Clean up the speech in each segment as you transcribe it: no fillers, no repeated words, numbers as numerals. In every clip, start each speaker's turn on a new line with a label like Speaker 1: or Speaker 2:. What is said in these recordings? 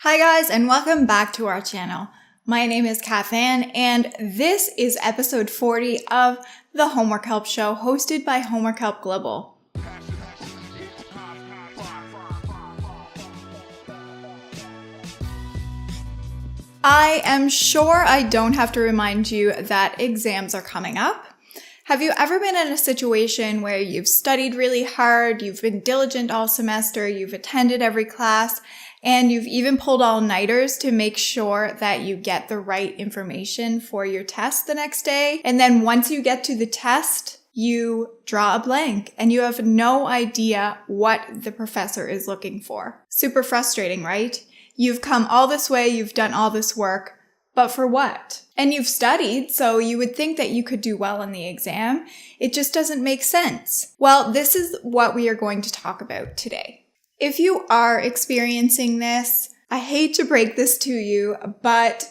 Speaker 1: Hi guys, and welcome back to our channel. My name is Kathann, and this is episode 40 of the Homework Help Show, hosted by Homework Help Global. I am sure I don't have to remind you that exams are coming up. Have you ever been in a situation where you've studied really hard, you've been diligent all semester, you've attended every class, and you've even pulled all-nighters to make sure that you get the right information for your test the next day? And then once you get to the test, you draw a blank and you have no idea what the professor is looking for. Super frustrating, right? You've come all this way, you've done all this work, but for what? And you've studied, so you would think that you could do well in the exam. It just doesn't make sense. Well, this is what we are going to talk about today. If you are experiencing this, I hate to break this to you, but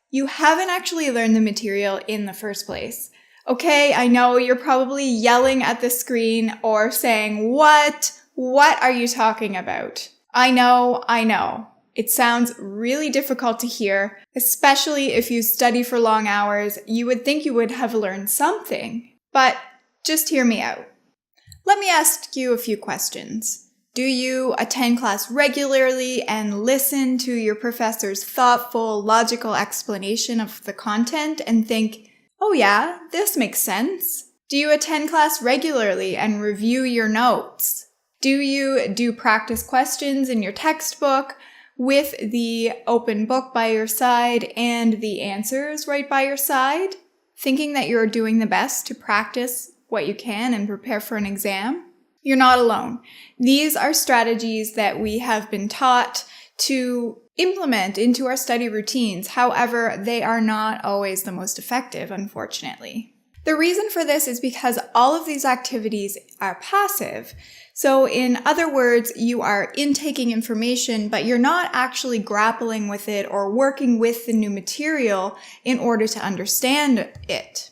Speaker 1: you haven't actually learned the material in the first place. Okay, I know you're probably yelling at the screen or saying, What are you talking about? I know. It sounds really difficult to hear, especially if you study for long hours. You would think you would have learned something, but just hear me out. Let me ask you a few questions. Do you attend class regularly and listen to your professor's thoughtful, logical explanation of the content and think, oh yeah, this makes sense? Do you attend class regularly and review your notes? Do you do practice questions in your textbook with the open book by your side and the answers right by your side, thinking that you're doing the best to practice what you can and prepare for an exam? You're not alone. These are strategies that we have been taught to implement into our study routines. However, they are not always the most effective, unfortunately. The reason for this is because all of these activities are passive. So in other words, you are intaking information, but you're not actually grappling with it or working with the new material in order to understand it.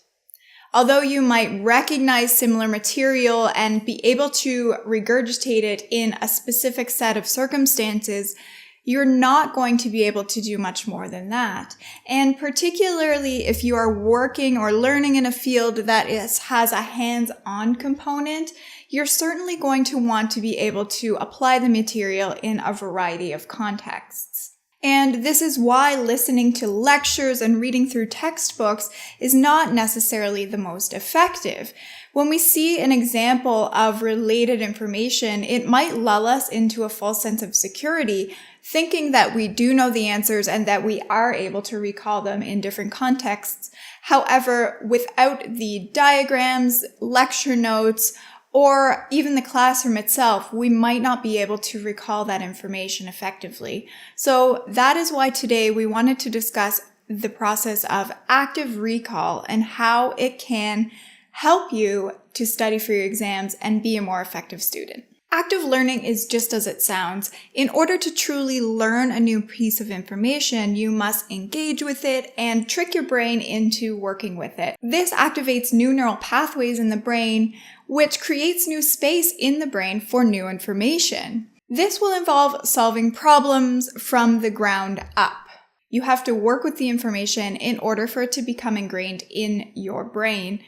Speaker 1: Although you might recognize similar material and be able to regurgitate it in a specific set of circumstances, you're not going to be able to do much more than that. And particularly if you are working or learning in a field that has a hands-on component, you're certainly going to want to be able to apply the material in a variety of contexts. And this is why listening to lectures and reading through textbooks is not necessarily the most effective. When we see an example of related information, it might lull us into a false sense of security, thinking that we do know the answers and that we are able to recall them in different contexts. However, without the diagrams, lecture notes, or even the classroom itself, we might not be able to recall that information effectively. So that is why today we wanted to discuss the process of active recall and how it can help you to study for your exams and be a more effective student. Active learning is just as it sounds. In order to truly learn a new piece of information, you must engage with it and trick your brain into working with it. This activates new neural pathways in the brain, which creates new space in the brain for new information. This will involve solving problems from the ground up. You have to work with the information in order for it to become ingrained in your brain.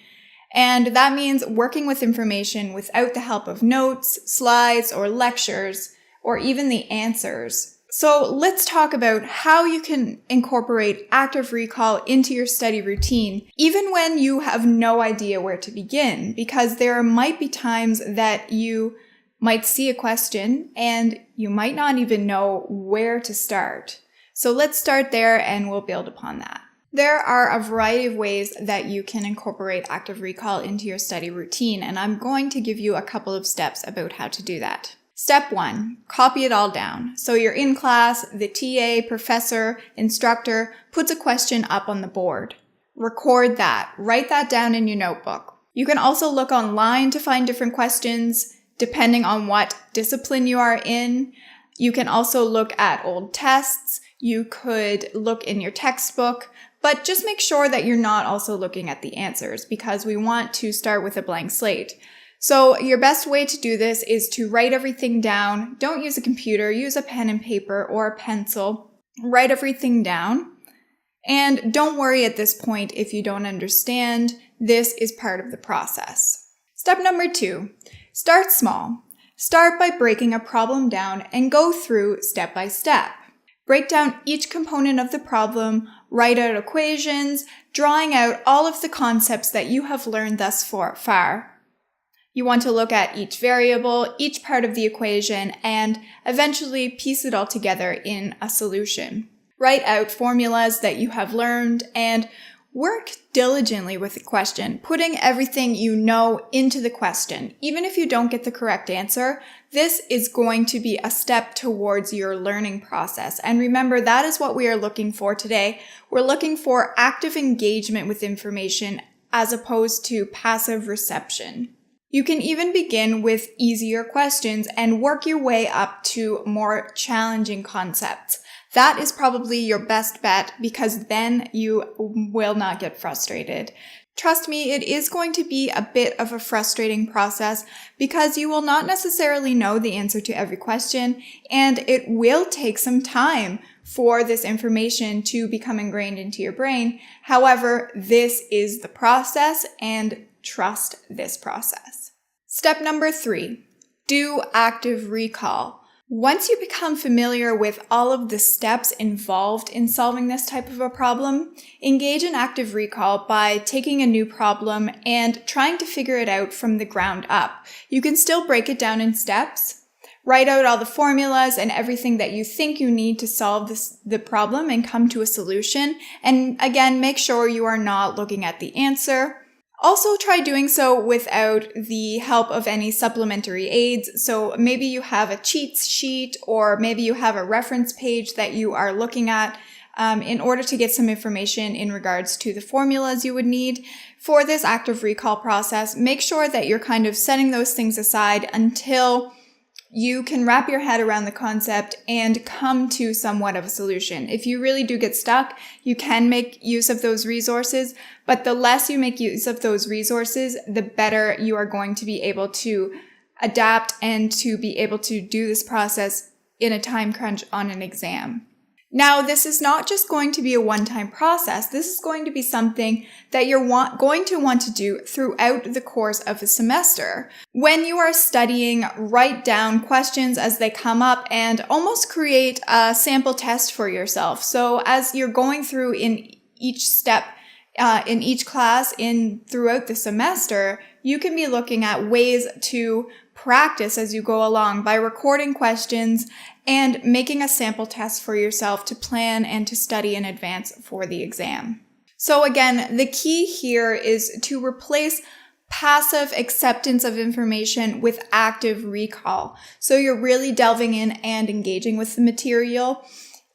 Speaker 1: And that means working with information without the help of notes, slides, or lectures, or even the answers. So let's talk about how you can incorporate active recall into your study routine, even when you have no idea where to begin, because there might be times that you might see a question and you might not even know where to start. So let's start there and we'll build upon that. There are a variety of ways that you can incorporate active recall into your study routine, and I'm going to give you a couple of steps about how to do that. Step 1, copy it all down. So you're in class, the TA, professor, instructor puts a question up on the board. Record that. Write that down in your notebook. You can also look online to find different questions, depending on what discipline you are in. You can also look at old tests. You could look in your textbook. But just make sure that you're not also looking at the answers because we want to start with a blank slate. So your best way to do this is to write everything down. Don't use a computer, use a pen and paper or a pencil. Write everything down. And don't worry at this point if you don't understand. This is part of the process. Step number 2, start small. Start by breaking a problem down and go through step by step. Break down each component of the problem, write out equations, drawing out all of the concepts that you have learned thus far. You want to look at each variable, each part of the equation, and eventually piece it all together in a solution. Write out formulas that you have learned and work diligently with the question, putting everything you know into the question. Even if you don't get the correct answer, this is going to be a step towards your learning process. And remember, that is what we are looking for today. We're looking for active engagement with information as opposed to passive reception. You can even begin with easier questions and work your way up to more challenging concepts. That is probably your best bet because then you will not get frustrated. Trust me, it is going to be a bit of a frustrating process because you will not necessarily know the answer to every question, and it will take some time for this information to become ingrained into your brain. However, this is the process, and trust this process. Step number 3, do active recall. Once you become familiar with all of the steps involved in solving this type of a problem, engage in active recall by taking a new problem and trying to figure it out from the ground up. You can still break it down in steps, write out all the formulas and everything that you think you need to solve the problem and come to a solution. And again, make sure you are not looking at the answer. Also try doing so without the help of any supplementary aids. So maybe you have a cheat sheet or maybe you have a reference page that you are looking at in order to get some information in regards to the formulas you would need. For this active recall process, make sure that you're kind of setting those things aside until you can wrap your head around the concept and come to somewhat of a solution. If you really do get stuck, you can make use of those resources, but the less you make use of those resources, the better you are going to be able to adapt and to be able to do this process in a time crunch on an exam. Now, this is not just going to be a one-time process. This is going to be something that you're going to want to do throughout the course of a semester. When you are studying, write down questions as they come up and almost create a sample test for yourself. So as you're going through in each step, in each class throughout the semester, you can be looking at ways to practice as you go along by recording questions and making a sample test for yourself to plan and to study in advance for the exam. So again, the key here is to replace passive acceptance of information with active recall. So you're really delving in and engaging with the material.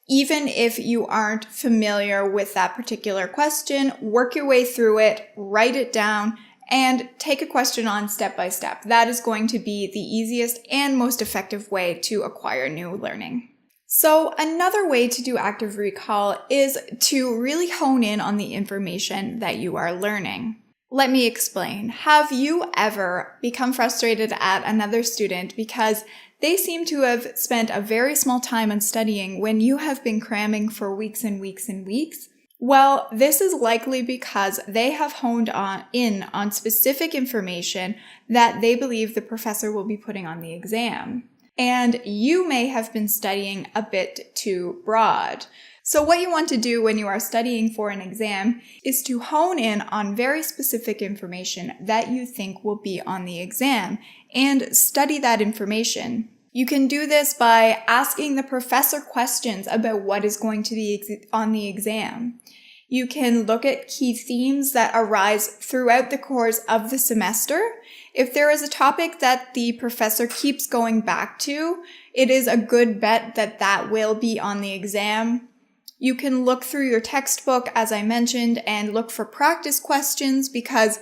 Speaker 1: Even if you aren't familiar with that particular question, work your way through it, write it down, and take a question on step by step. That is going to be the easiest and most effective way to acquire new learning. So another way to do active recall is to really hone in on the information that you are learning. Let me explain. Have you ever become frustrated at another student because they seem to have spent a very small time on studying when you have been cramming for weeks and weeks and weeks? Well, this is likely because they have honed in on specific information that they believe the professor will be putting on the exam. And you may have been studying a bit too broad. So what you want to do when you are studying for an exam is to hone in on very specific information that you think will be on the exam and study that information. You can do this by asking the professor questions about what is going to be on the exam. You can look at key themes that arise throughout the course of the semester. If there is a topic that the professor keeps going back to, it is a good bet that that will be on the exam. You can look through your textbook, as I mentioned, and look for practice questions because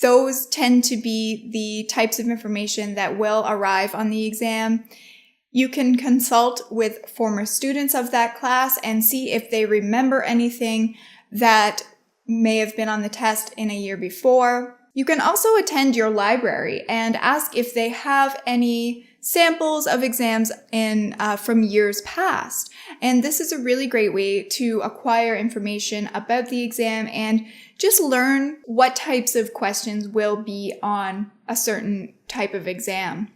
Speaker 1: those tend to be the types of information that will arrive on the exam. You can consult with former students of that class and see if they remember anything that may have been on the test in a year before. You can also attend your library and ask if they have any samples of exams from years past. And this is a really great way to acquire information about the exam and just learn what types of questions will be on a certain type of exam.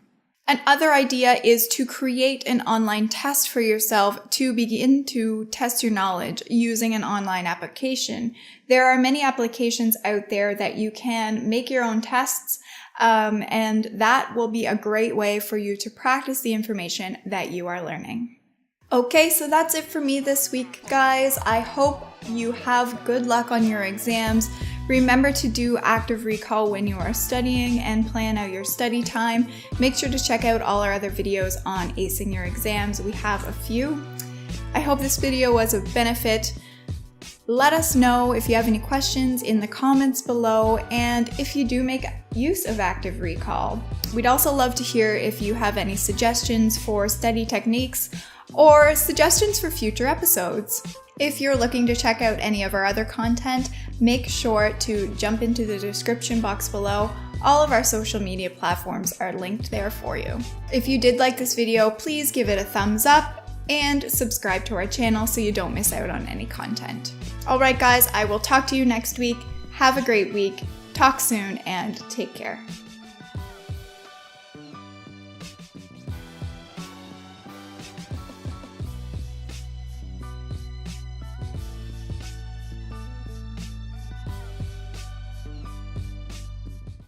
Speaker 1: Another idea is to create an online test for yourself to begin to test your knowledge using an online application. There are many applications out there that you can make your own tests, and that will be a great way for you to practice the information that you are learning. Okay, so that's it for me this week, guys. I hope you have good luck on your exams. Remember to do active recall when you are studying and plan out your study time. Make sure to check out all our other videos on acing your exams. We have a few. I hope this video was of benefit. Let us know if you have any questions in the comments below, and if you do make use of active recall. We'd also love to hear if you have any suggestions for study techniques or suggestions for future episodes. If you're looking to check out any of our other content, make sure to jump into the description box below. All of our social media platforms are linked there for you. If you did like this video, please give it a thumbs up and subscribe to our channel so you don't miss out on any content. Alright guys, I will talk to you next week. Have a great week, talk soon, and take care.